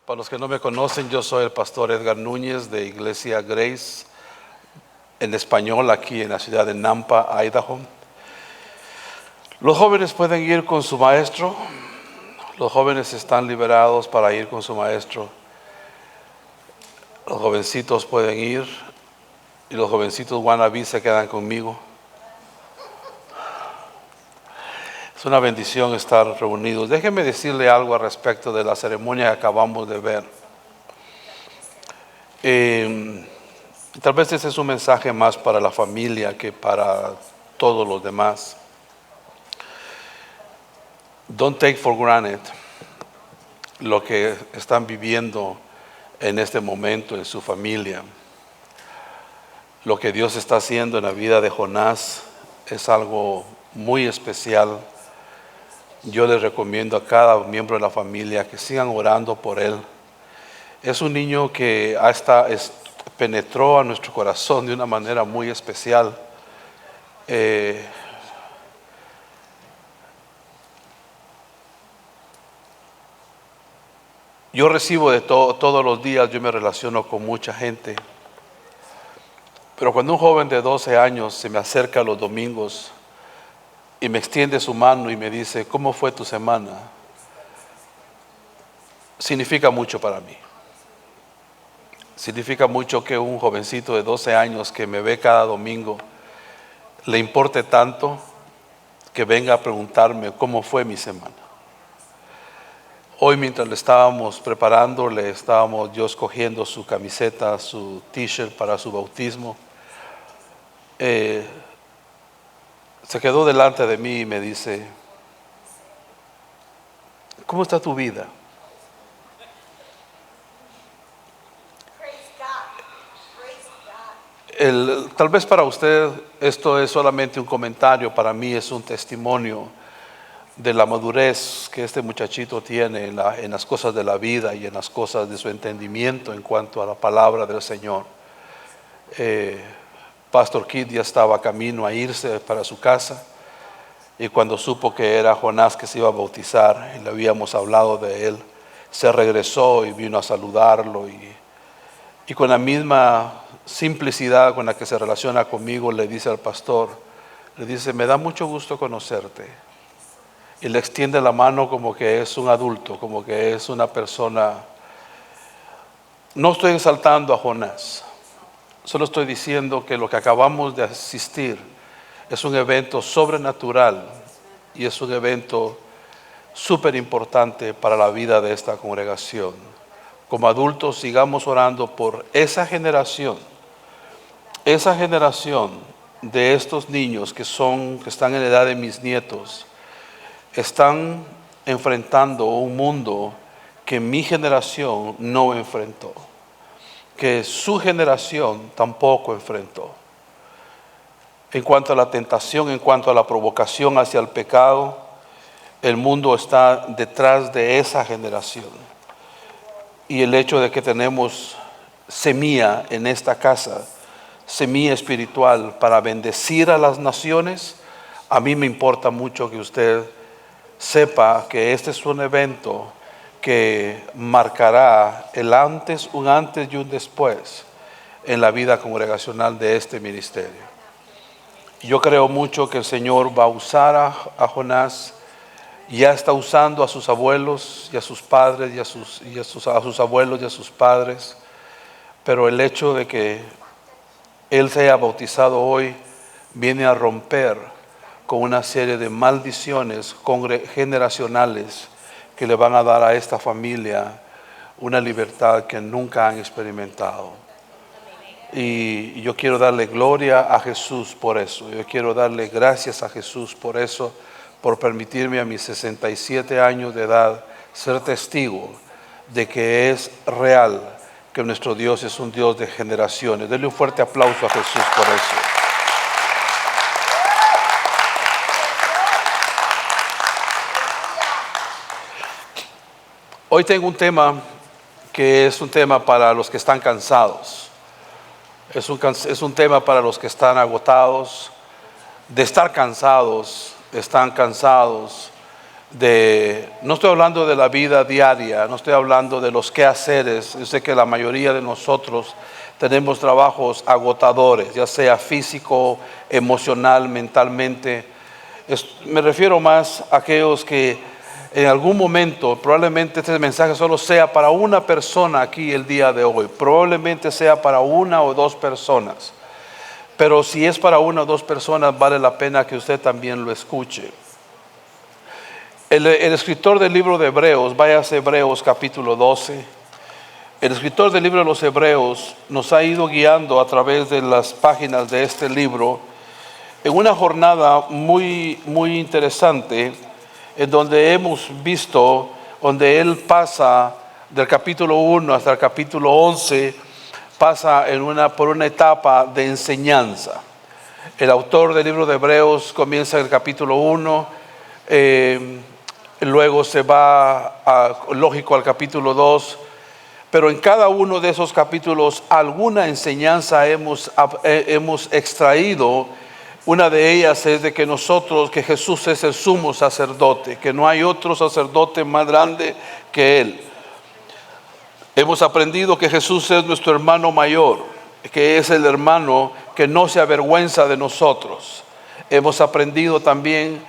Para los que no me conocen, yo soy el pastor Edgar Núñez de Iglesia Grace, en español, aquí en la ciudad de Nampa, Idaho. Los jóvenes pueden ir con su maestro, los jóvenes están liberados para ir con su maestro. Los jovencitos pueden ir y los jovencitos wannabe se quedan conmigo. Es una bendición estar reunidos. Déjenme decirle algo al respecto de la ceremonia que acabamos de ver. Tal vez ese es un mensaje más para la familia que para todos los demás. Don't take for granted lo que están viviendo en este momento en su familia. Lo que Dios está haciendo en la vida de Jonás es algo muy especial. Yo les recomiendo a cada miembro de la familia que sigan orando por él. Es un niño que penetró a nuestro corazón de una manera muy especial. Yo recibo de todos los días, yo me relaciono con mucha gente. Pero cuando un joven de 12 años se me acerca los domingos y me extiende su mano y me dice, ¿cómo fue tu semana? Significa mucho para mí. Significa mucho que un jovencito de 12 años que me ve cada domingo le importe tanto que venga a preguntarme cómo fue mi semana. Hoy mientras le estábamos preparando, yo escogiendo su camiseta, su t-shirt para su bautismo, se quedó delante de mí y me dice, ¿cómo está tu vida? Tal vez para usted esto es solamente un comentario, para mí es un testimonio de la madurez que este muchachito tiene en las cosas de la vida y en las cosas de su entendimiento en cuanto a la palabra del Señor. Pastor Kid ya estaba camino a irse para su casa y cuando supo que era Jonás que se iba a bautizar y le habíamos hablado de él, se regresó y vino a saludarlo y con la misma simplicidad con la que se relaciona conmigo le dice al pastor, le dice, me da mucho gusto conocerte. Y le extiende la mano como que es un adulto, como que es una persona. No estoy exaltando a Jonás, solo estoy diciendo que lo que acabamos de asistir es un evento sobrenatural y es un evento súper importante para la vida de esta congregación. Como adultos sigamos orando por esa generación de estos niños que están en la edad de mis nietos. Están enfrentando un mundo que mi generación no enfrentó, que su generación tampoco enfrentó. En cuanto a la tentación, en cuanto a la provocación hacia el pecado, el mundo está detrás de esa generación. Y el hecho de que tenemos semilla en esta casa, semilla espiritual para bendecir a las naciones, a mí me importa mucho que usted sepa que este es un evento que marcará un antes y un después en la vida congregacional de este ministerio. Yo creo mucho que el Señor va a usar a Jonás, ya está usando a sus abuelos y a sus padres a sus abuelos y a sus padres, pero el hecho de que él sea bautizado hoy viene a romper con una serie de maldiciones generacionales que le van a dar a esta familia una libertad que nunca han experimentado. Y yo quiero darle gloria a Jesús por eso. Yo quiero darle gracias a Jesús por eso, por permitirme a mis 67 años de edad ser testigo de que es real, que nuestro Dios es un Dios de generaciones. Denle un fuerte aplauso a Jesús por eso. Hoy tengo un tema que es un tema para los que están cansados. Es un tema para los que están agotados de estar cansados, están cansados no estoy hablando de la vida diaria, no estoy hablando de los quehaceres. Yo sé que la mayoría de nosotros tenemos trabajos agotadores, ya sea físico, emocional, mentalmente. Me refiero más a aquellos que en algún momento, probablemente este mensaje solo sea para una persona aquí el día de hoy, probablemente sea para una o dos personas, pero si es para una o dos personas, vale la pena que usted también lo escuche. El escritor del libro de Hebreos, váyase a Hebreos capítulo 12. El escritor del libro de los Hebreos nos ha ido guiando a través de las páginas de este libro en una jornada muy, muy interesante, en donde hemos visto, donde él pasa del capítulo 1 hasta el capítulo 11, pasa por una etapa de enseñanza. El autor del libro de Hebreos comienza en el capítulo 1, luego se va, lógico, al capítulo 2, pero en cada uno de esos capítulos alguna enseñanza hemos extraído. Una de ellas es de que Jesús es el sumo sacerdote, que no hay otro sacerdote más grande que Él. Hemos aprendido que Jesús es nuestro hermano mayor, que es el hermano que no se avergüenza de nosotros. Hemos aprendido también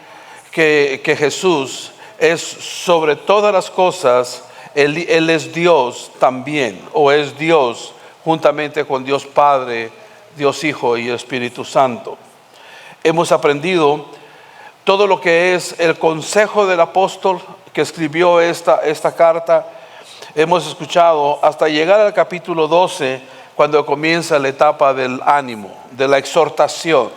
que Jesús es sobre todas las cosas, Él es Dios también, o es Dios juntamente con Dios Padre, Dios Hijo y Espíritu Santo. Hemos aprendido todo lo que es el consejo del apóstol que escribió esta carta. Hemos escuchado hasta llegar al capítulo 12, cuando comienza la etapa del ánimo, de la exhortación.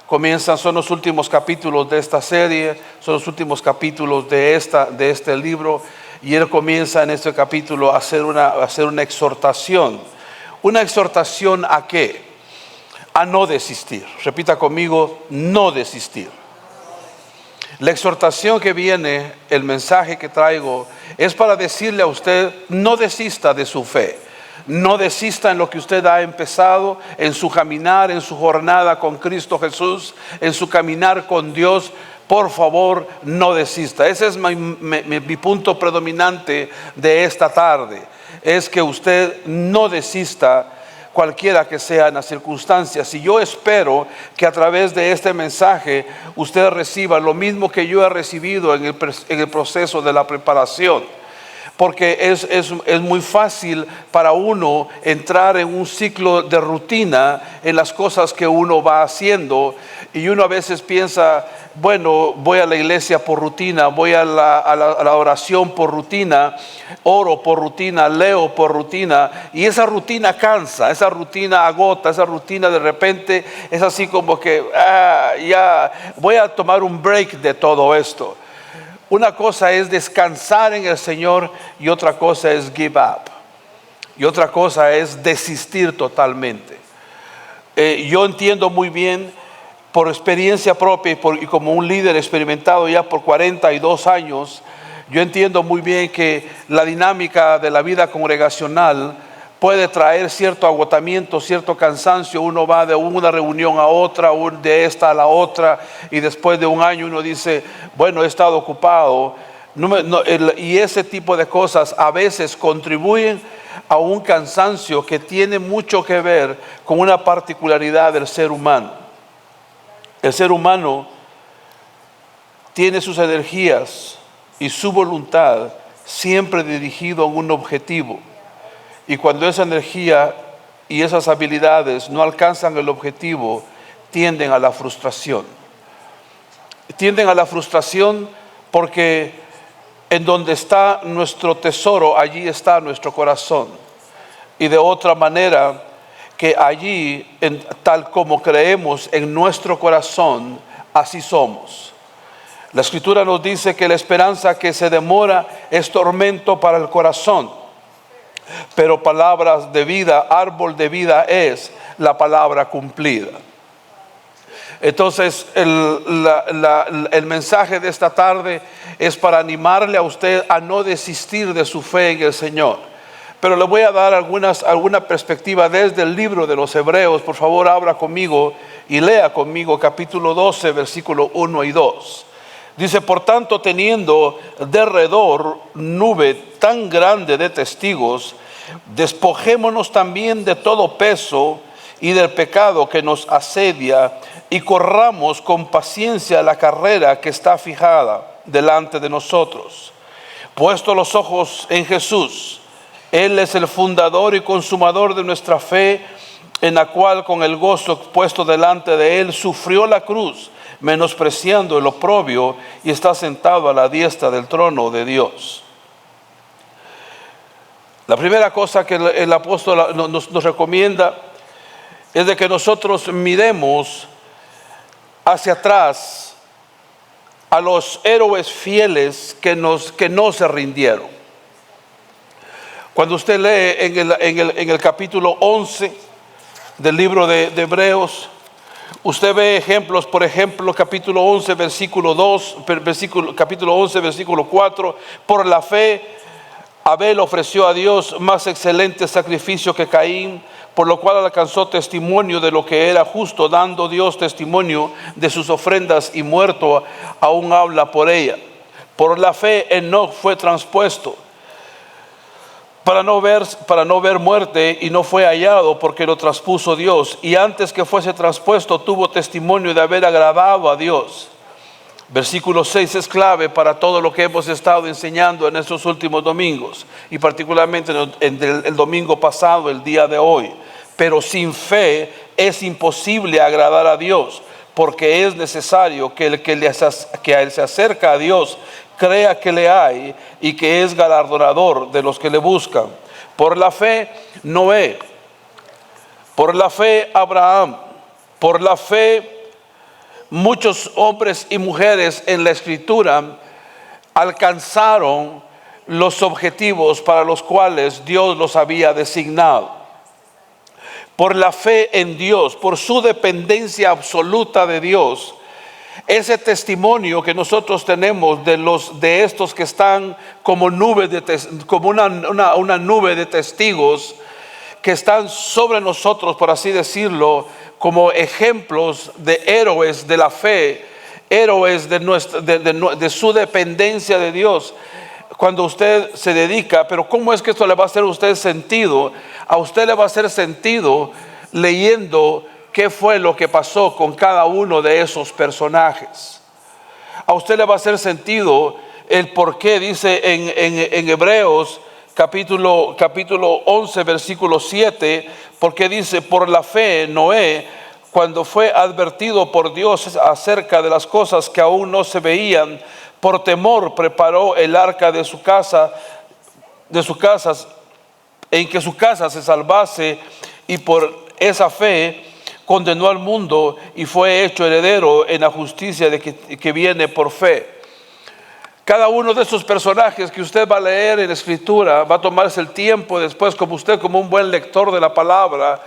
Son los últimos capítulos de esta serie, son los últimos capítulos de este libro, y él comienza en este capítulo a hacer una exhortación. ¿Una exhortación a qué? A no desistir. Repita conmigo: no desistir. La exhortación que viene, el mensaje que traigo, es para decirle a usted: no desista de su fe. No desista en lo que usted ha empezado, en su caminar, en su jornada con Cristo Jesús, en su caminar con Dios. Por favor, no desista. Ese es mi punto predominante de esta tarde. Es que usted no desista, cualquiera que sean las circunstancias. Y yo espero que a través de este mensaje usted reciba lo mismo que yo he recibido en el proceso de la preparación. Porque es muy fácil para uno entrar en un ciclo de rutina en las cosas que uno va haciendo, y uno a veces piensa: bueno, voy a la iglesia por rutina, voy a la oración por rutina, oro por rutina, leo por rutina, y esa rutina cansa, esa rutina agota, esa rutina de repente es así como que ya voy a tomar un break de todo esto. Una cosa es descansar en el Señor y otra cosa es give up. Y otra cosa es desistir totalmente. Yo entiendo muy bien, por experiencia propia y como un líder experimentado ya por 42 años, yo entiendo muy bien que la dinámica de la vida congregacional puede traer cierto agotamiento, cierto cansancio. Uno va de una reunión a otra, de esta a la otra, y después de un año uno dice: bueno, he estado ocupado. Y ese tipo de cosas a veces contribuyen a un cansancio que tiene mucho que ver con una particularidad del ser humano. El ser humano tiene sus energías y su voluntad siempre dirigido a un objetivo. Y cuando esa energía y esas habilidades no alcanzan el objetivo, tienden a la frustración. Tienden a la frustración porque en donde está nuestro tesoro, allí está nuestro corazón. Y de otra manera, que allí, tal como creemos en nuestro corazón, así somos. La Escritura nos dice que la esperanza que se demora es tormento para el corazón, pero palabras de vida, árbol de vida es la palabra cumplida. Entonces el mensaje de esta tarde es para animarle a usted a no desistir de su fe en el Señor. Pero le voy a dar alguna perspectiva desde el libro de los Hebreos. Por favor, abra conmigo y lea conmigo capítulo 12, versículo 1 y 2. Dice, por tanto, teniendo derredor nube tan grande de testigos, despojémonos también de todo peso y del pecado que nos asedia, y corramos con paciencia la carrera que está fijada delante de nosotros. Puesto los ojos en Jesús, Él es el fundador y consumador de nuestra fe, en la cual con el gozo puesto delante de Él sufrió la cruz, menospreciando el oprobio, y está sentado a la diestra del trono de Dios. La primera cosa que el apóstol nos recomienda es de que nosotros miremos hacia atrás a los héroes fieles que no se rindieron. Cuando usted lee en el capítulo 11 del libro de Hebreos, usted ve ejemplos. Por ejemplo, capítulo 11, versículo 2, capítulo 11, versículo 4, por la fe Abel ofreció a Dios más excelente sacrificio que Caín, por lo cual alcanzó testimonio de lo que era justo, dando Dios testimonio de sus ofrendas, y muerto aún habla por ella. Por la fe Enoc fue traspuesto para no ver muerte, y no fue hallado porque lo traspuso Dios, y antes que fuese traspuesto tuvo testimonio de haber agradado a Dios. Versículo 6 es clave para todo lo que hemos estado enseñando en estos últimos domingos, y particularmente en el domingo pasado, el día de hoy. Pero sin fe es imposible agradar a Dios, porque es necesario que el que a Él se acerca a Dios crea que le hay, y que es galardonador de los que le buscan. Por la fe Noé, por la fe Abraham, por la fe muchos hombres y mujeres en la Escritura alcanzaron los objetivos para los cuales Dios los había designado. Por la fe en Dios, por su dependencia absoluta de Dios, ese testimonio que nosotros tenemos de estos que están como una nube de testigos que están sobre nosotros, por así decirlo, como ejemplos de héroes de la fe, héroes de su dependencia de Dios. Cuando usted se dedica, pero ¿cómo es que esto le va a hacer a usted sentido? A usted le va a hacer sentido leyendo qué fue lo que pasó con cada uno de esos personajes. A usted le va a hacer sentido el por qué dice en Hebreos capítulo 11, versículo 7, porque dice, por la fe Noé, cuando fue advertido por Dios acerca de las cosas que aún no se veían, por temor preparó el arca de su casa, en que su casa se salvase, y por esa fe condenó al mundo y fue hecho heredero en la justicia que viene por fe. Cada uno de esos personajes que usted va a leer en la Escritura, va a tomarse el tiempo después, como usted, como un buen lector de la palabra,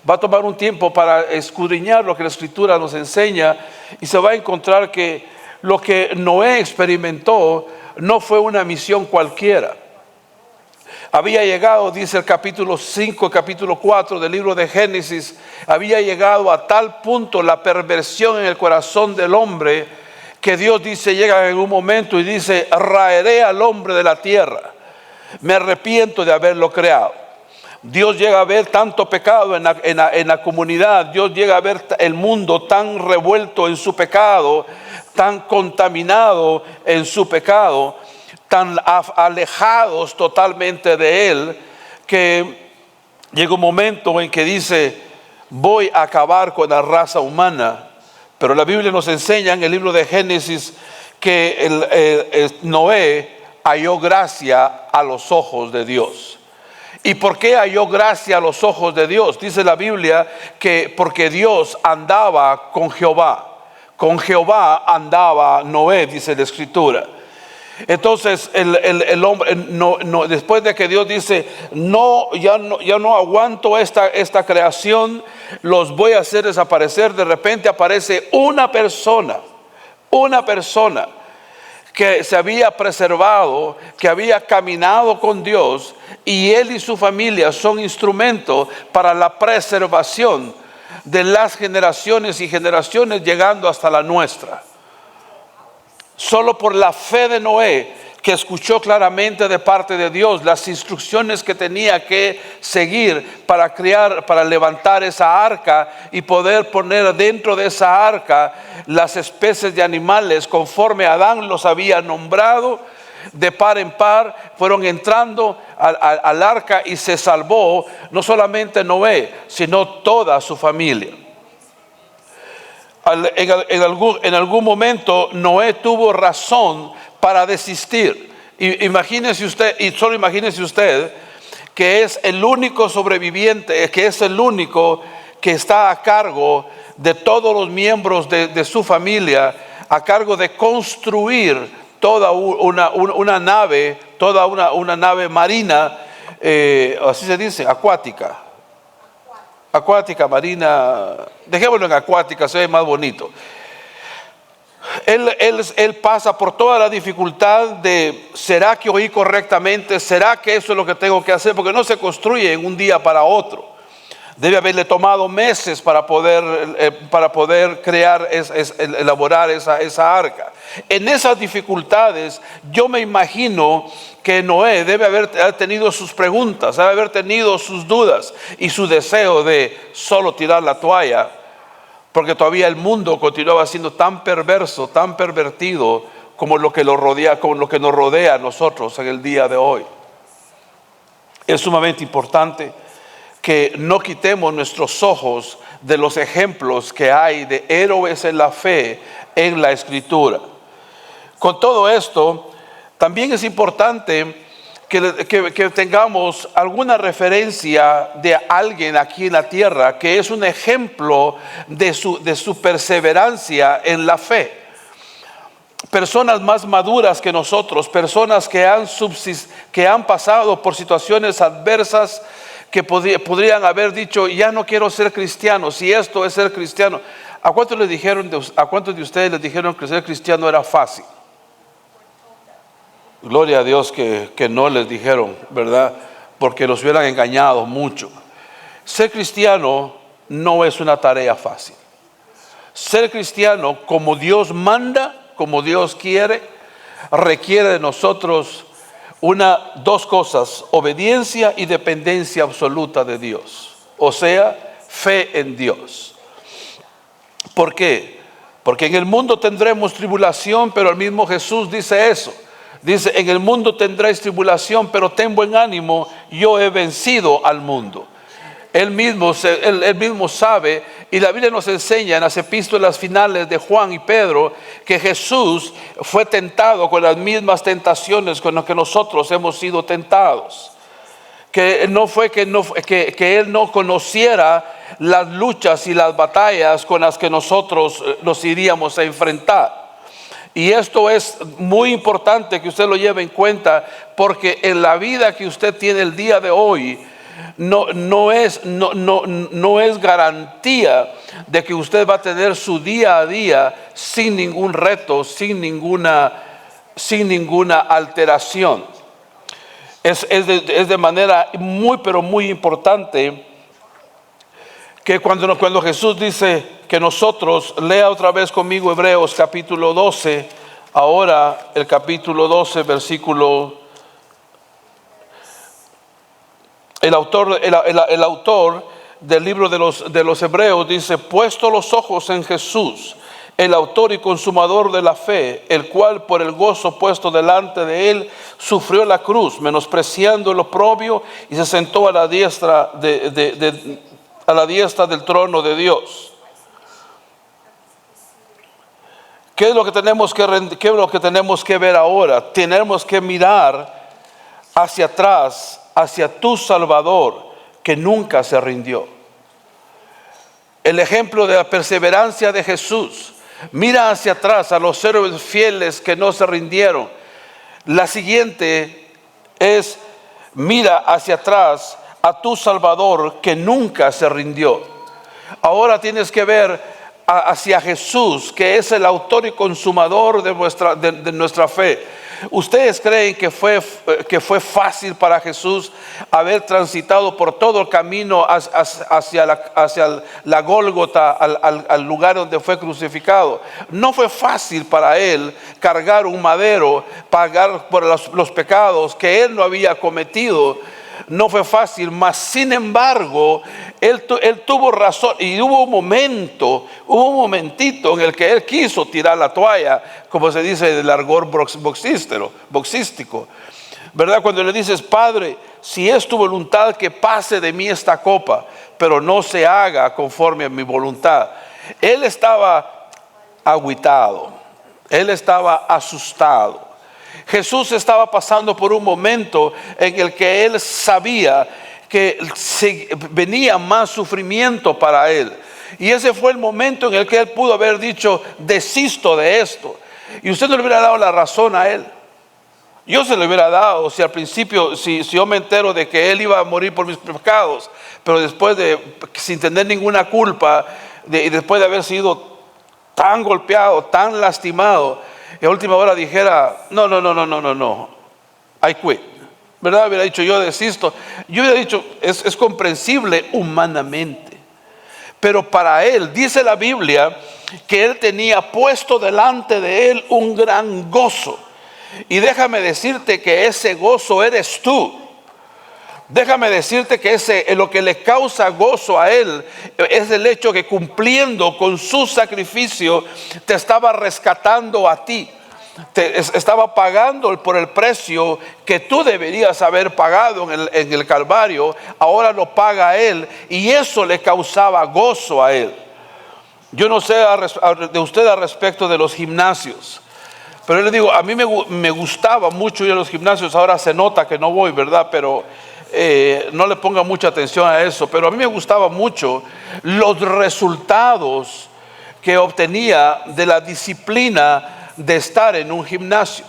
va a tomar un tiempo para escudriñar lo que la Escritura nos enseña, y se va a encontrar que lo que Noé experimentó no fue una misión cualquiera. Había llegado, dice el capítulo 5, capítulo 4 del libro de Génesis, había llegado a tal punto la perversión en el corazón del hombre, que Dios dice, llega en un momento y dice, raeré al hombre de la tierra, me arrepiento de haberlo creado. Dios llega a ver tanto pecado en la comunidad, Dios llega a ver el mundo tan revuelto en su pecado, tan contaminado en su pecado, tan alejados totalmente de Él, que llega un momento en que dice, voy a acabar con la raza humana. Pero la Biblia nos enseña en el libro de Génesis que Noé halló gracia a los ojos de Dios. ¿Y por qué halló gracia a los ojos de Dios? Dice la Biblia que porque Dios andaba con Jehová. Con Jehová andaba Noé, dice la Escritura. Entonces el hombre, después de que Dios dice, ya no aguanto esta creación, los voy a hacer desaparecer, de repente aparece una persona que se había preservado, que había caminado con Dios, y él y su familia son instrumentos para la preservación de las generaciones y generaciones, llegando hasta la nuestra. Solo por la fe de Noé, que escuchó claramente de parte de Dios las instrucciones que tenía que seguir para levantar esa arca y poder poner dentro de esa arca las especies de animales conforme Adán los había nombrado. De par en par fueron entrando al arca y se salvó no solamente Noé, sino toda su familia. En algún momento Noé tuvo razón para desistir. Imagínese usted, y solo imagínese usted, que es el único sobreviviente, que es el único que está a cargo de todos los miembros de su familia, a cargo de construir toda una nave, toda una nave marina, así se dice, acuática, marina, dejémoslo en acuática, se ve más bonito. Él pasa por toda la dificultad de, ¿será que oí correctamente? ¿Será que eso es lo que tengo que hacer? Porque no se construye en un día para otro. Debe haberle tomado meses para poder crear, elaborar esa arca. En esas dificultades, yo me imagino que Noé debe haber tenido sus preguntas, debe haber tenido sus dudas y su deseo de solo tirar la toalla, porque todavía el mundo continuaba siendo tan perverso, tan pervertido como lo que lo rodea, como lo que nos rodea a nosotros en el día de hoy. Es sumamente importante que no quitemos nuestros ojos de los ejemplos que hay de héroes en la fe en la Escritura. Con todo esto, también es importante que tengamos alguna referencia de alguien aquí en la tierra que es un ejemplo de su perseverancia en la fe. Personas más maduras que nosotros, personas que han pasado por situaciones adversas, que podrían haber dicho, ya no quiero ser cristiano, si esto es ser cristiano. ¿A cuántos de ustedes les dijeron que ser cristiano era fácil? Gloria a Dios que no les dijeron, ¿verdad? Porque los hubieran engañado mucho. Ser cristiano no es una tarea fácil. Ser cristiano, como Dios manda, como Dios quiere, requiere de nosotros dos cosas: obediencia y dependencia absoluta de Dios. O sea, fe en Dios. ¿Por qué? Porque en el mundo tendremos tribulación, pero el mismo Jesús dice eso. Dice, en el mundo tendréis tribulación, pero ten buen ánimo, yo he vencido al mundo. Él mismo sabe, y la Biblia nos enseña en las epístolas finales de Juan y Pedro que Jesús fue tentado con las mismas tentaciones con las que nosotros hemos sido tentados. Que no fue que Él no conociera las luchas y las batallas con las que nosotros nos iríamos a enfrentar. Y esto es muy importante que usted lo lleve en cuenta, porque en la vida que usted tiene el día de hoy, no es garantía de que usted va a tener su día a día sin ningún reto, sin ninguna alteración. Es de manera muy, pero muy importante que cuando Jesús dice que nosotros, lea otra vez conmigo Hebreos capítulo 12, ahora el capítulo 12, versículo. El autor del libro de los Hebreos dice: puesto los ojos en Jesús, el autor y consumador de la fe, el cual por el gozo puesto delante de él sufrió la cruz, menospreciando el oprobio, y se sentó a la diestra del trono de Dios. ¿Qué es lo que tenemos que ver ahora? Tenemos que mirar hacia atrás, hacia tu Salvador, que nunca se rindió. El ejemplo de la perseverancia de Jesús. Mira hacia atrás a los héroes fieles que no se rindieron. La siguiente es: mira hacia atrás a tu Salvador, que nunca se rindió. Ahora tienes que ver hacia Jesús, que es el autor y consumador de nuestra fe. ¿Ustedes creen que fue fácil para Jesús haber transitado por todo el camino hacia la Gólgota, al lugar donde fue crucificado? No fue fácil para él cargar un madero, pagar por los pecados que él no había cometido. No fue fácil, mas sin embargo, él tuvo razón. Y hubo un momentito en el que él quiso tirar la toalla, como se dice del argot boxístico, ¿verdad? Cuando le dices: Padre, si es tu voluntad que pase de mí esta copa, pero no se haga conforme a mi voluntad. Él estaba agüitado, él estaba asustado. Jesús estaba pasando por un momento en el que él sabía que venía más sufrimiento para él. Y ese fue el momento en el que él pudo haber dicho: desisto de esto. Y usted no le hubiera dado la razón a él. Yo se le hubiera dado si al principio, si yo me entero de que él iba a morir por mis pecados, pero después sin tener ninguna culpa, y después de haber sido tan golpeado, tan lastimado, y a última hora dijera: no, I quit, ¿verdad? Hubiera dicho: yo desisto. Yo hubiera dicho: es comprensible humanamente. Pero para él, dice la Biblia, que él tenía puesto delante de él un gran gozo. Y déjame decirte que ese gozo eres tú. Déjame decirte que lo que le causa gozo a él es el hecho que, cumpliendo con su sacrificio, te estaba rescatando a ti. Te estaba pagando por el precio que tú deberías haber pagado en el Calvario. Ahora lo paga él, y eso le causaba gozo a él. Yo no sé de usted al respecto de los gimnasios, pero yo le digo, a mí me gustaba mucho ir a los gimnasios. Ahora se nota que no voy, ¿verdad? Pero no le ponga mucha atención a eso. Pero a mí me gustaba mucho los resultados que obtenía de la disciplina de estar en un gimnasio.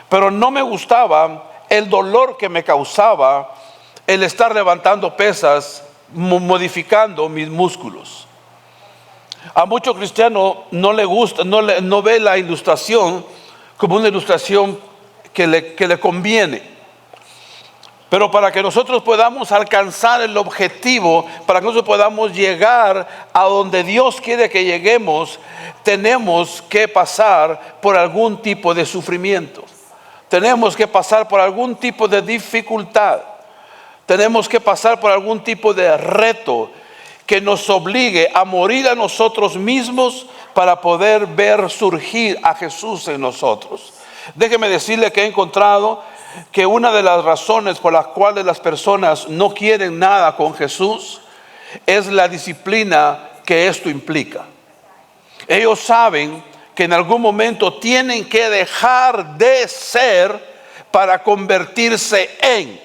Pero no me gustaba el dolor que me causaba el estar levantando pesas, modificando mis músculos. A muchos cristianos no le gusta, no ve la ilustración como una ilustración que le conviene. Pero para que nosotros podamos alcanzar el objetivo, para que nosotros podamos llegar a donde Dios quiere que lleguemos, tenemos que pasar por algún tipo de sufrimiento. Tenemos que pasar por algún tipo de dificultad. Tenemos que pasar por algún tipo de reto que nos obligue a morir a nosotros mismos para poder ver surgir a Jesús en nosotros. Déjeme decirle que he encontrado que una de las razones por las cuales las personas no quieren nada con Jesús es la disciplina que esto implica. Ellos saben que en algún momento tienen que dejar de ser para convertirse en.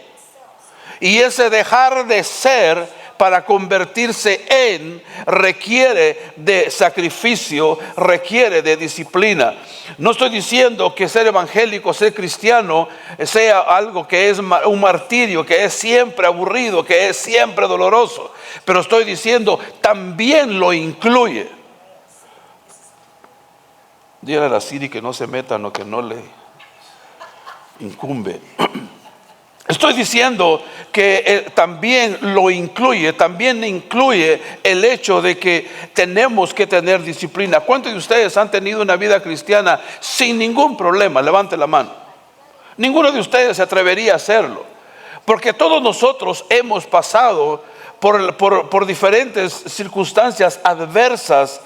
Y ese dejar de ser para convertirse en requiere de sacrificio, requiere de disciplina. No estoy diciendo que ser evangélico, ser cristiano, sea algo que es un martirio, que es siempre aburrido, que es siempre doloroso. Pero estoy diciendo, también lo incluye. Dígale a la Siri que no se meta en lo que no le incumbe. Estoy diciendo que también lo incluye, también incluye el hecho de que tenemos que tener disciplina. ¿Cuántos de ustedes han tenido una vida cristiana sin ningún problema? Levante la mano. Ninguno de ustedes se atrevería a hacerlo, porque todos nosotros hemos pasado por diferentes circunstancias adversas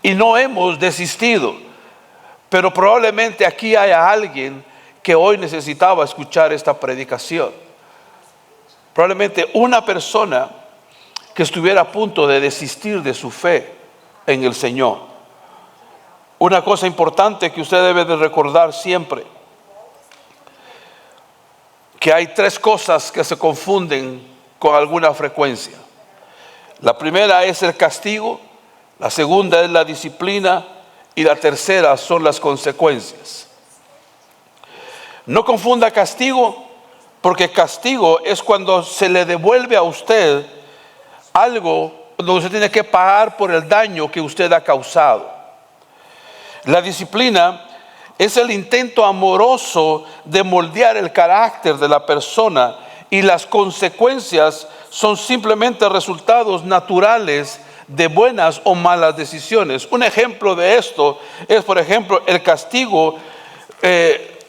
y no hemos desistido. Pero probablemente aquí haya alguien que hoy necesitaba escuchar esta predicación. Probablemente una persona que estuviera a punto de desistir de su fe en el Señor. Una cosa importante que usted debe de recordar siempre, que hay tres cosas que se confunden con alguna frecuencia. La primera es el castigo, la segunda es la disciplina y la tercera son las consecuencias. No confunda castigo, porque castigo es cuando se le devuelve a usted algo donde usted tiene que pagar por el daño que usted ha causado. La disciplina Es el intento amoroso de moldear el carácter de la persona, y las consecuencias son simplemente resultados naturales de buenas o malas decisiones. Un ejemplo de esto es, por ejemplo, el castigo que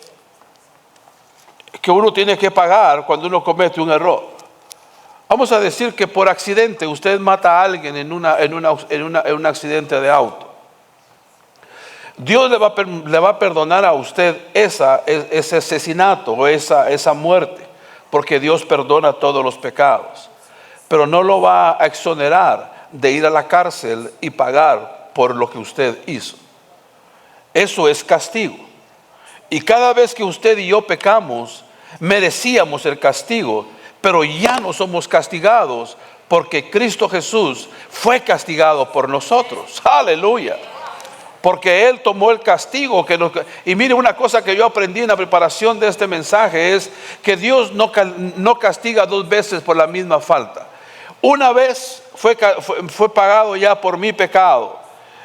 uno tiene que pagar cuando uno comete un error. Vamos a decir que por accidente usted mata a alguien en un accidente de auto. Dios le va a perdonar a usted ese asesinato o esa muerte, porque Dios perdona todos los pecados, pero no lo va a exonerar de ir a la cárcel y pagar por lo que usted hizo. Eso es castigo. Y cada vez que usted y yo pecamos, merecíamos el castigo, pero ya no somos castigados porque Cristo Jesús fue castigado por nosotros. Aleluya. Porque Él tomó el castigo y mire, una cosa que yo aprendí en la preparación de este mensaje es que Dios no castiga dos veces por la misma falta. Una vez fue pagado ya por mi pecado,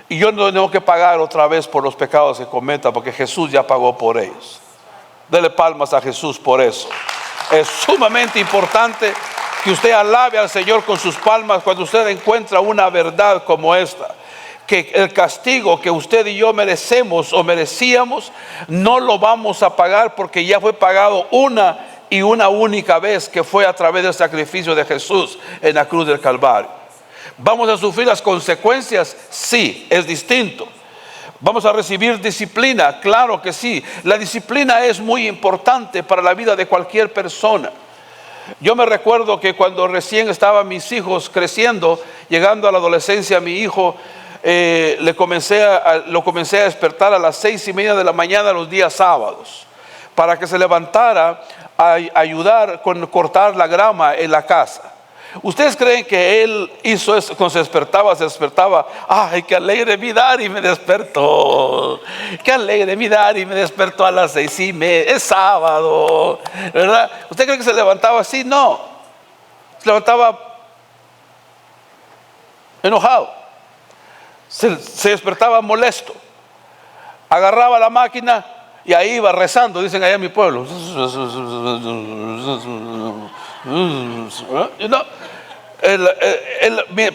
y yo no tengo que pagar otra vez por los pecados que cometa, porque Jesús ya pagó por ellos. Dele palmas a Jesús por eso. Es sumamente importante que usted alabe al Señor con sus palmas cuando usted encuentra una verdad como esta: que el castigo que usted y yo merecemos o merecíamos, no lo vamos a pagar, porque ya fue pagado una única vez, que fue a través del sacrificio de Jesús en la cruz del Calvario. ¿Vamos a sufrir las consecuencias? Sí, es distinto. ¿Vamos a recibir disciplina? Claro que sí. La disciplina es muy importante para la vida de cualquier persona. Yo me recuerdo que cuando recién estaban mis hijos creciendo, llegando a la adolescencia, mi hijo lo comencé a despertar a las 6:30 de la mañana los días sábados, para que se levantara a ayudar con cortar la grama en la casa. ¿Ustedes creen que él hizo eso cuando se despertaba? Ay, qué alegre mi Dari me despertó. Qué alegre mi Dari me despertó a las 6:30. Es sábado, ¿verdad? ¿Usted cree que se levantaba así? No. Se levantaba enojado. Se despertaba molesto. Agarraba la máquina y ahí iba rezando, dicen allá en mi pueblo.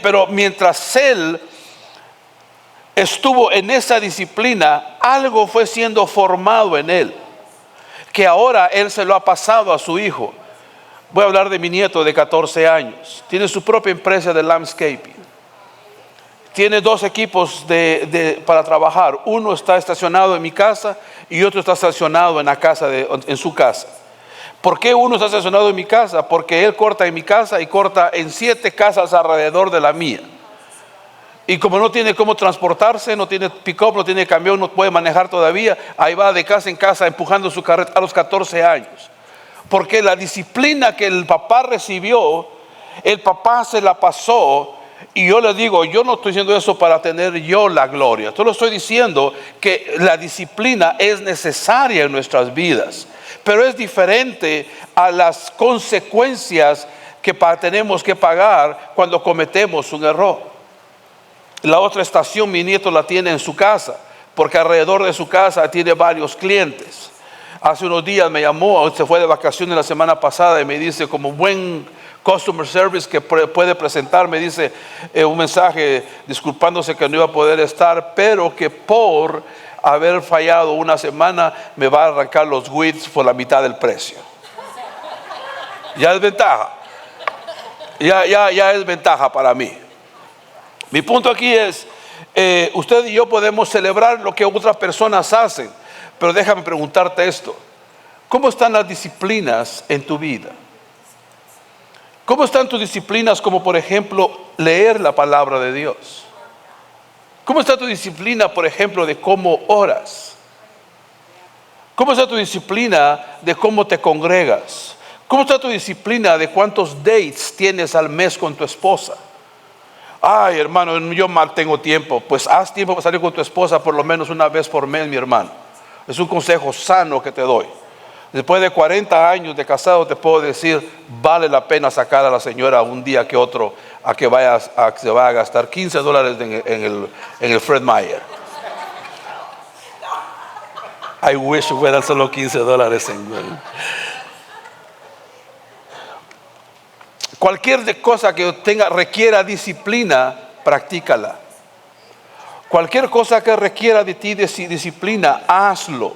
Pero mientras él estuvo en esa disciplina, algo fue siendo formado en él, que ahora él se lo ha pasado a su hijo. Voy a hablar de mi nieto de 14 años. Tiene su propia empresa de landscaping. Tiene 2 equipos para trabajar. Uno está estacionado en mi casa y otro está estacionado en su casa. ¿Por qué uno está estacionado en mi casa? Porque él corta en mi casa y corta en 7 casas alrededor de la mía. Y como no tiene cómo transportarse, no tiene pick-up, no tiene camión, no puede manejar todavía, ahí va de casa en casa empujando su carreta a los 14 años. Porque la disciplina que el papá recibió, el papá se la pasó. Y yo le digo, yo no estoy diciendo eso para tener yo la gloria. Solo estoy diciendo que la disciplina es necesaria en nuestras vidas, pero es diferente a las consecuencias que tenemos que pagar cuando cometemos un error. La otra estación mi nieto la tiene en su casa, porque alrededor de su casa tiene varios clientes. Hace unos días me llamó, se fue de vacaciones la semana pasada, y me dice, como buen customer service que puede presentar, me dice un mensaje disculpándose que no iba a poder estar, pero que por haber fallado una semana me va a arrancar los weeds por la mitad del precio. Ya es ventaja. Ya es ventaja para mí. Mi punto aquí es, usted y yo podemos celebrar lo que otras personas hacen, pero déjame preguntarte esto: ¿cómo están las disciplinas en tu vida? ¿Cómo están tus disciplinas, como por ejemplo leer la palabra de Dios? ¿Cómo está tu disciplina, por ejemplo, de cómo oras? ¿Cómo está tu disciplina de cómo te congregas? ¿Cómo está tu disciplina de cuántos dates tienes al mes con tu esposa? Ay, hermano, yo mal tengo tiempo. Pues haz tiempo para salir con tu esposa por lo menos una vez por mes, mi hermano. Es un consejo sano que te doy. Después de 40 años de casado te puedo decir, vale la pena sacar a la señora un día que otro a que se vaya a gastar $15 en el Fred Meyer. I wish fueran solo $15 en... Cualquier cosa que requiera disciplina, practícala. Cualquier cosa que requiera de ti disciplina, hazlo.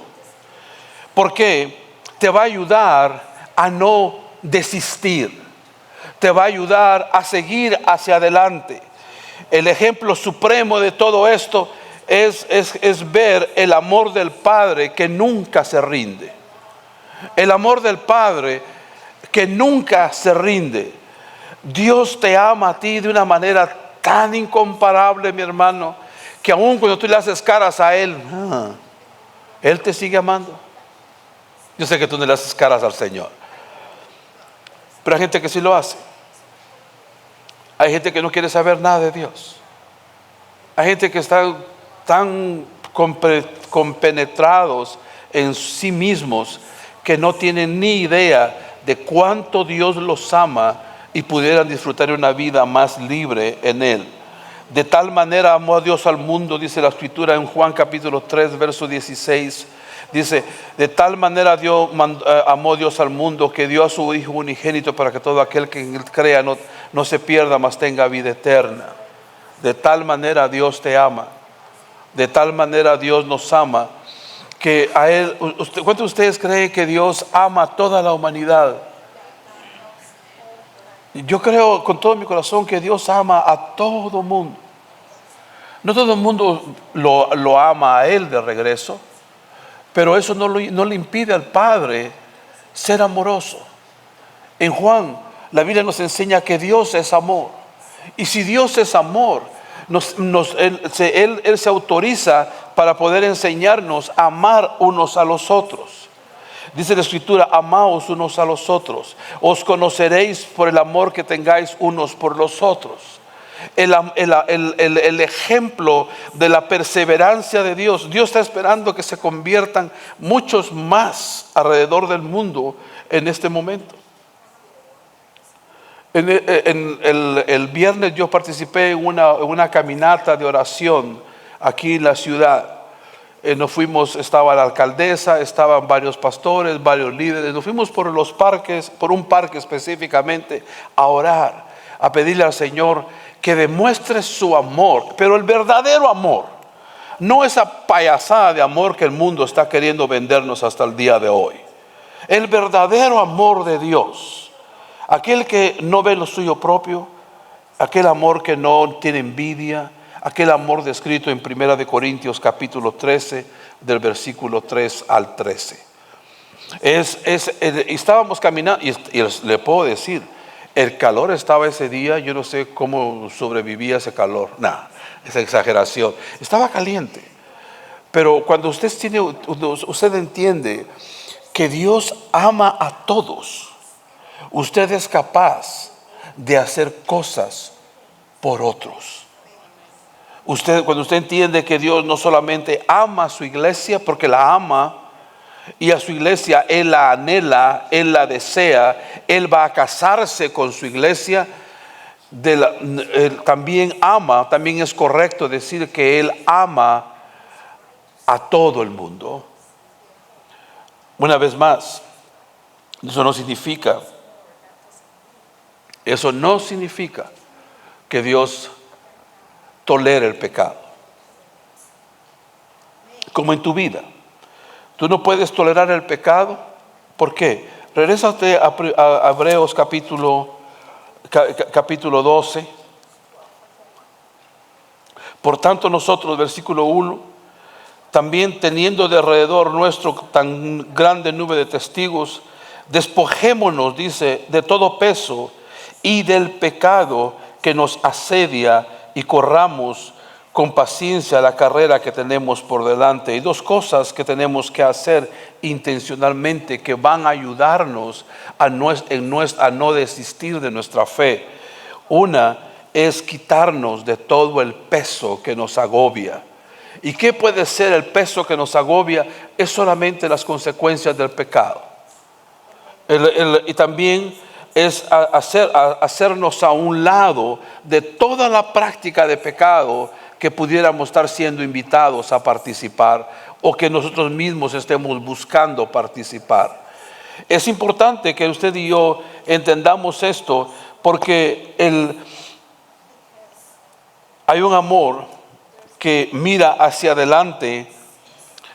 Porque te va a ayudar a no desistir. Te va a ayudar a seguir hacia adelante. El ejemplo supremo de todo esto es ver el amor del Padre que nunca se rinde. El amor del Padre que nunca se rinde. Dios te ama a ti de una manera tan incomparable, mi hermano, que aun cuando tú le haces caras a Él, Él te sigue amando. Yo sé que tú no le haces caras al Señor, pero hay gente que sí lo hace. Hay gente que no quiere saber nada de Dios. Hay gente que está tan compenetrados en sí mismos que no tienen ni idea de cuánto Dios los ama y pudieran disfrutar de una vida más libre en Él. De tal manera amó a Dios al mundo, dice la Escritura en Juan capítulo 3, verso 16. Dice, de tal manera amó Dios al mundo que dio a su Hijo unigénito para que todo aquel que en Él crea no se pierda, mas tenga vida eterna. De tal manera Dios te ama. De tal manera Dios nos ama que a Él, ¿cuántos de ustedes creen que Dios ama a toda la humanidad? Yo creo con todo mi corazón que Dios ama a todo mundo. No todo el mundo lo ama a Él de regreso, pero eso no le impide al Padre ser amoroso. En Juan, la Biblia nos enseña que Dios es amor. Y si Dios es amor, Él se autoriza para poder enseñarnos a amar unos a los otros. Dice la Escritura, amaos unos a los otros. Os conoceréis por el amor que tengáis unos por los otros. El ejemplo de la perseverancia de Dios. Dios está esperando que se conviertan muchos más alrededor del mundo en este momento. El viernes yo participé en una caminata de oración aquí en la ciudad. Nos fuimos, estaba la alcaldesa, estaban varios pastores, varios líderes. Nos fuimos por los parques, por un parque específicamente, a orar, a pedirle al Señor que demuestre su amor. Pero el verdadero amor, no esa payasada de amor que el mundo está queriendo vendernos hasta el día de hoy. El verdadero amor de Dios, aquel que no ve lo suyo propio, aquel amor que no tiene envidia, aquel amor descrito en 1 Corintios capítulo 13, del versículo 3 al 13. Estábamos caminando y le puedo decir, el calor estaba ese día, yo no sé cómo sobrevivía ese calor. Esa exageración. Estaba caliente. Pero cuando usted entiende que Dios ama a todos, usted es capaz de hacer cosas por otros. Cuando usted entiende que Dios no solamente ama a su iglesia, porque la ama, y a su iglesia Él la anhela, Él la desea, Él va a casarse con su iglesia, Él también es correcto decir que Él ama a todo el mundo. Una vez más, eso no significa que Dios tolera el pecado. Como en tu vida, tú no puedes tolerar el pecado. ¿Por qué? Regrésate a Hebreos capítulo 12. Por tanto nosotros, versículo 1, también teniendo de alrededor nuestro tan grande nube de testigos, despojémonos, dice, de todo peso y del pecado que nos asedia, y corramos con paciencia la carrera que tenemos por delante. Hay dos cosas que tenemos que hacer intencionalmente que van a ayudarnos a no desistir de nuestra fe. Una es quitarnos de todo el peso que nos agobia. ¿Y qué puede ser el peso que nos agobia? Es solamente las consecuencias del pecado. Y también es hacernos a un lado de toda la práctica de pecado que pudiéramos estar siendo invitados a participar o que nosotros mismos estemos buscando participar. Es importante que usted y yo entendamos esto, porque hay un amor que mira hacia adelante,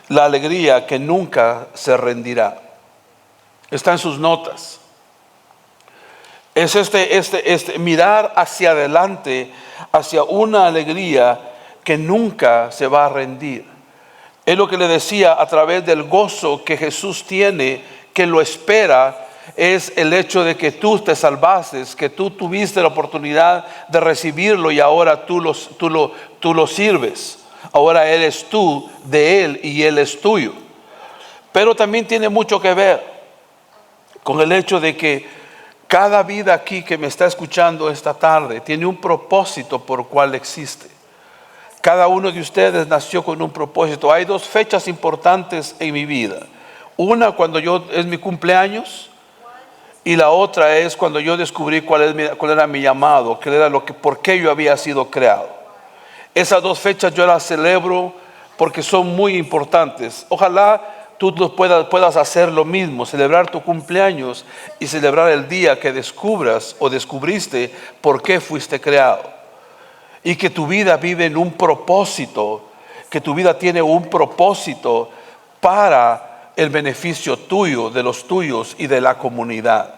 la alegría que nunca se rendirá. Está en sus notas. Es mirar hacia adelante, hacia una alegría que nunca se va a rendir. Es lo que le decía, a través del gozo que Jesús tiene, que lo espera, es el hecho de que tú te salvaste, que tú tuviste la oportunidad de recibirlo y ahora tú lo sirves. Ahora eres tú de Él y Él es tuyo. Pero también tiene mucho que ver con el hecho de que cada vida aquí que me está escuchando esta tarde tiene un propósito por el cual existe. Cada uno de ustedes nació con un propósito. Hay dos fechas importantes en mi vida. Una cuando es mi cumpleaños, y la otra es cuando yo descubrí cuál era mi llamado, por qué yo había sido creado. Esas dos fechas yo las celebro porque son muy importantes. Ojalá tú puedas hacer lo mismo, celebrar tu cumpleaños y celebrar el día que descubras o descubriste por qué fuiste creado. Y que tu vida vive en un propósito, que tu vida tiene un propósito para el beneficio tuyo, de los tuyos y de la comunidad.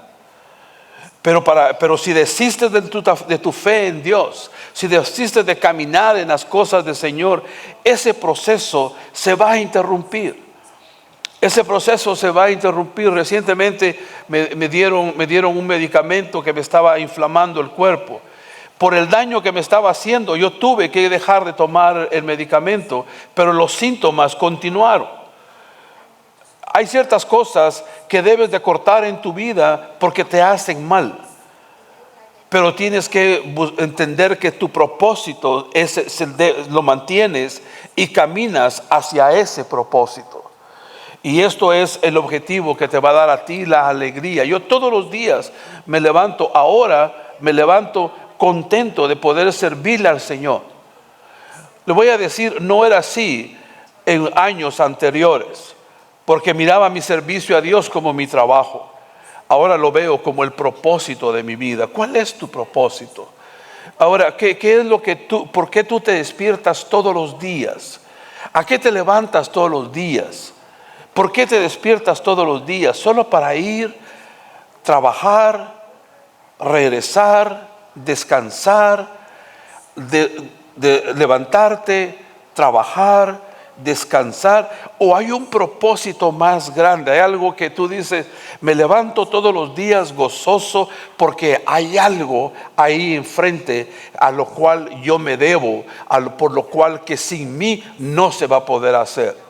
Pero si desistes de tu fe en Dios, si desistes de caminar en las cosas del Señor, ese proceso se va a interrumpir. Ese proceso se va a interrumpir. Recientemente me dieron un medicamento que me estaba inflamando el cuerpo. Por el daño que me estaba haciendo, yo tuve que dejar de tomar el medicamento, pero los síntomas continuaron. Hay ciertas cosas que debes de cortar en tu vida porque te hacen mal. Pero tienes que entender que tu propósito lo mantienes y caminas hacia ese propósito. Y esto es el objetivo que te va a dar a ti la alegría. Yo todos los días me levanto contento de poder servirle al Señor. Le voy a decir, no era así en años anteriores, porque miraba mi servicio a Dios como mi trabajo. Ahora lo veo como el propósito de mi vida. ¿Cuál es tu propósito? Ahora, ¿qué es lo que por qué tú te despiertas todos los días? ¿A qué te levantas todos los días? ¿Por qué te despiertas todos los días? ¿Solo para ir, trabajar, regresar, descansar, de levantarte, trabajar, descansar? ¿O hay un propósito más grande? Hay algo que tú dices, me levanto todos los días gozoso porque hay algo ahí enfrente a lo cual yo me debo, por lo cual que sin mí no se va a poder hacer.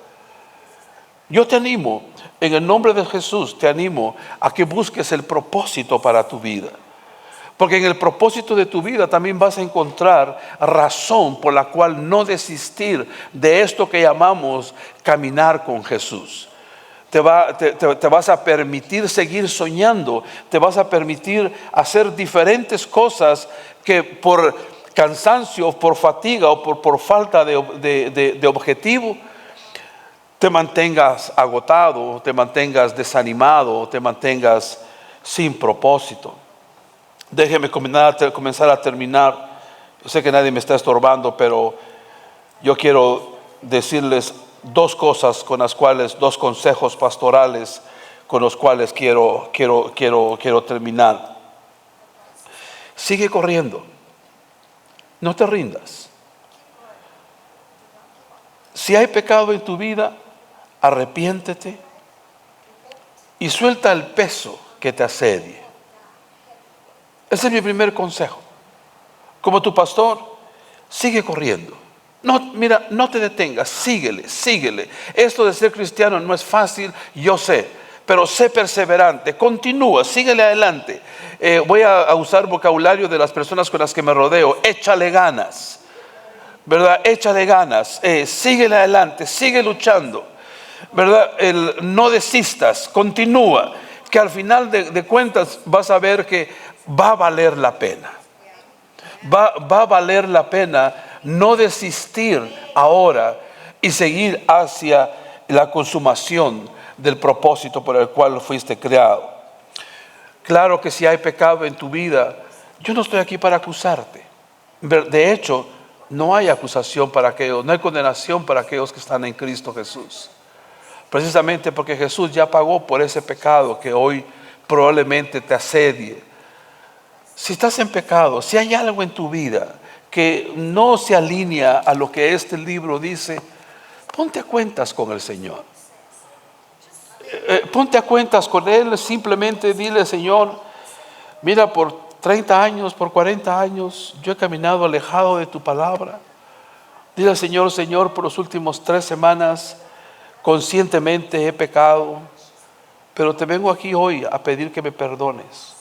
Yo te animo, en el nombre de Jesús, te animo a que busques el propósito para tu vida. Porque en el propósito de tu vida también vas a encontrar razón por la cual no desistir de esto que llamamos caminar con Jesús. Te vas a permitir seguir soñando, te vas a permitir hacer diferentes cosas que por cansancio, por fatiga o por falta de objetivo, te mantengas agotado, te mantengas desanimado, te mantengas sin propósito. Déjeme comenzar a terminar. Yo sé que nadie me está estorbando, pero yo quiero decirles dos consejos pastorales con los cuales quiero terminar. Sigue corriendo, no te rindas. Si hay pecado en tu vida, arrepiéntete y suelta el peso que te asedie. Ese es mi primer consejo. Como tu pastor, sigue corriendo. No te detengas, síguele. Esto de ser cristiano no es fácil, yo sé, pero sé perseverante, continúa, síguele adelante. Voy a usar vocabulario de las personas con las que me rodeo. Échale ganas, ¿verdad? Échale ganas, síguele adelante, sigue luchando, ¿verdad? No desistas, continúa, que al final de cuentas vas a ver que va a valer la pena. Va a valer la pena no desistir ahora y seguir hacia la consumación del propósito por el cual fuiste creado. Claro que si hay pecado en tu vida, yo no estoy aquí para acusarte. De hecho, no hay acusación para aquellos, no hay condenación para aquellos que están en Cristo Jesús. Precisamente porque Jesús ya pagó por ese pecado que hoy probablemente te asedie. Si estás en pecado, si hay algo en tu vida que no se alinea a lo que este libro dice, ponte a cuentas con el Señor. Ponte a cuentas con Él, simplemente dile: Señor, mira, por 30 años, por 40 años, yo he caminado alejado de tu palabra. Dile al Señor: Señor, por los últimos 3 semanas, conscientemente he pecado, pero te vengo aquí hoy a pedir que me perdones,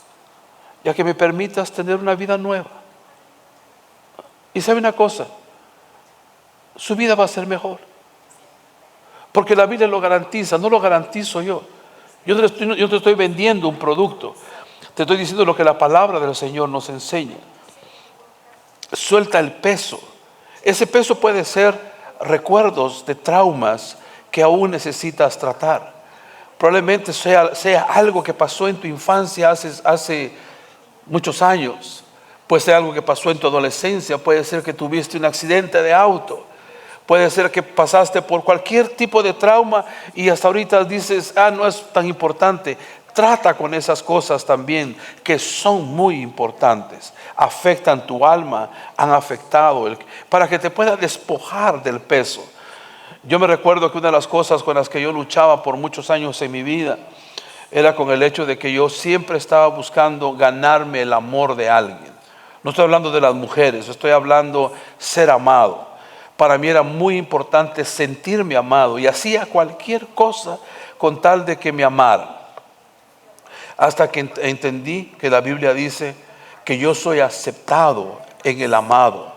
ya que me permitas tener una vida nueva. Y sabe una cosa, su vida va a ser mejor, porque la Biblia lo garantiza, no lo garantizo yo. Yo te estoy vendiendo un producto, te estoy diciendo lo que la palabra del Señor nos enseña. Suelta el peso. Ese peso puede ser recuerdos de traumas que aún necesitas tratar. Probablemente sea algo que pasó en tu infancia hace muchos años. Puede ser algo que pasó en tu adolescencia. Puede ser que tuviste un accidente de auto. Puede ser que pasaste por cualquier tipo de trauma y hasta ahorita dices: no es tan importante. Trata con esas cosas también, que son muy importantes. Afectan tu alma, han afectado, para que te puedas despojar del peso. Yo me recuerdo que una de las cosas con las que yo luchaba por muchos años en mi vida era con el hecho de que yo siempre estaba buscando ganarme el amor de alguien. No estoy hablando de las mujeres, estoy hablando ser amado. Para mí era muy importante sentirme amado y hacía cualquier cosa con tal de que me amaran. Hasta que entendí que la Biblia dice que yo soy aceptado en el amado,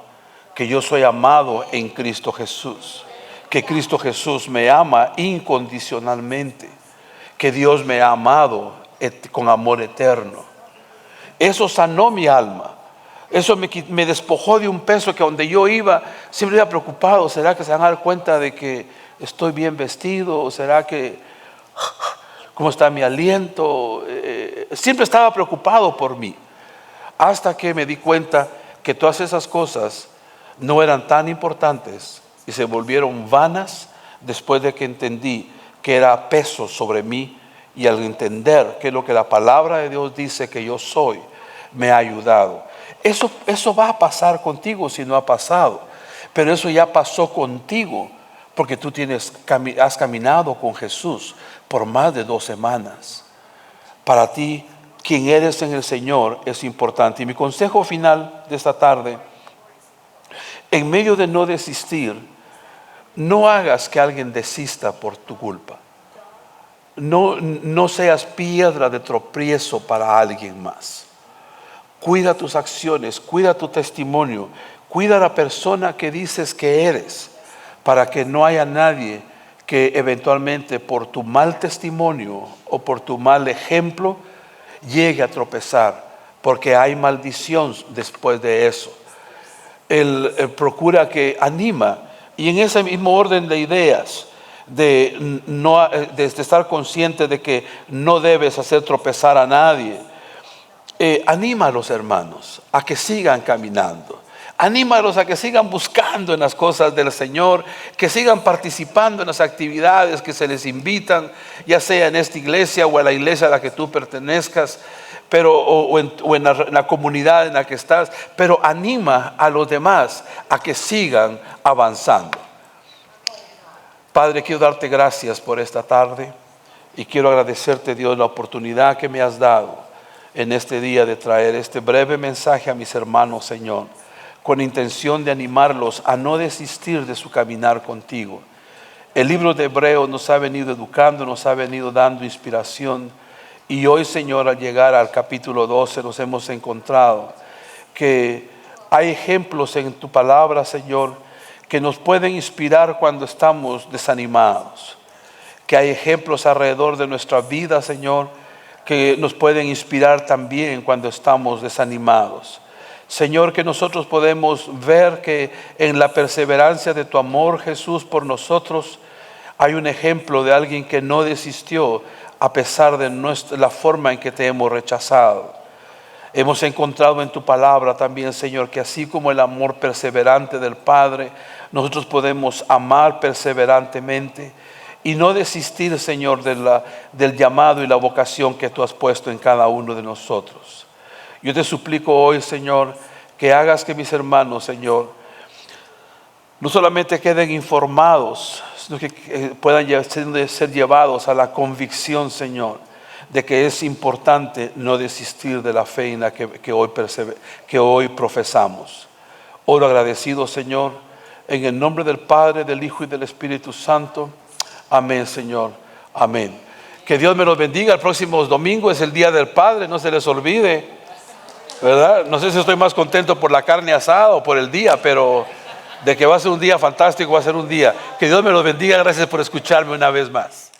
que yo soy amado en Cristo Jesús, que Cristo Jesús me ama incondicionalmente, que Dios me ha amado con amor eterno. Eso sanó mi alma. Eso me despojó de un peso que donde yo iba siempre iba preocupado. ¿Será que se van a dar cuenta de que estoy bien vestido? ¿O será que cómo está mi aliento? Siempre estaba preocupado por mí. Hasta que me di cuenta que todas esas cosas no eran tan importantes y se volvieron vanas después de que entendí que era peso sobre mí. Y al entender que lo que la palabra de Dios dice que yo soy, me ha ayudado. Eso va a pasar contigo si no ha pasado, pero eso ya pasó contigo porque tú has caminado con Jesús por más de 2 semanas. Para ti, quien eres en el Señor es importante. Y mi consejo final de esta tarde: en medio de no desistir, no hagas que alguien desista por tu culpa. No seas piedra de tropiezo para alguien más. Cuida tus acciones, cuida tu testimonio, cuida a la persona que dices que eres, para que no haya nadie que eventualmente por tu mal testimonio o por tu mal ejemplo llegue a tropezar, porque hay maldición después de eso. Él procura que anima, y en ese mismo orden de ideas, de estar consciente de que no debes hacer tropezar a nadie. Anima a los hermanos a que sigan caminando. Anímalos a que sigan buscando en las cosas del Señor, que sigan participando en las actividades que se les invitan, ya sea en esta iglesia o en la iglesia a la que tú pertenezcas, o en la comunidad en la que estás. Pero anima a los demás a que sigan avanzando. Padre, quiero darte gracias por esta tarde y quiero agradecerte, Dios, la oportunidad que me has dado en este día de traer este breve mensaje a mis hermanos, Señor, con intención de animarlos a no desistir de su caminar contigo. El libro de Hebreos nos ha venido educando, nos ha venido dando inspiración, y hoy, Señor, al llegar al capítulo 12 nos hemos encontrado que hay ejemplos en tu palabra, Señor, que nos pueden inspirar cuando estamos desanimados, que hay ejemplos alrededor de nuestra vida, Señor, que nos pueden inspirar también cuando estamos desanimados. Señor, que nosotros podemos ver que en la perseverancia de tu amor, Jesús, por nosotros, hay un ejemplo de alguien que no desistió a pesar de la forma en que te hemos rechazado. Hemos encontrado en tu palabra también, Señor, que así como el amor perseverante del Padre, nosotros podemos amar perseverantemente y no desistir, Señor, del llamado y la vocación que tú has puesto en cada uno de nosotros. Yo te suplico hoy, Señor, que hagas que mis hermanos, Señor, no solamente queden informados, sino que puedan ser llevados a la convicción, Señor, de que es importante no desistir de la fe en la que hoy profesamos. Oro agradecido, Señor, en el nombre del Padre, del Hijo y del Espíritu Santo. Amén, Señor. Amén. Que Dios me los bendiga. El próximo domingo es el Día del Padre, no se les olvide, ¿verdad? No sé si estoy más contento por la carne asada o por el día, pero de que va a ser un día fantástico, va a ser un día. Que Dios me los bendiga. Gracias por escucharme una vez más.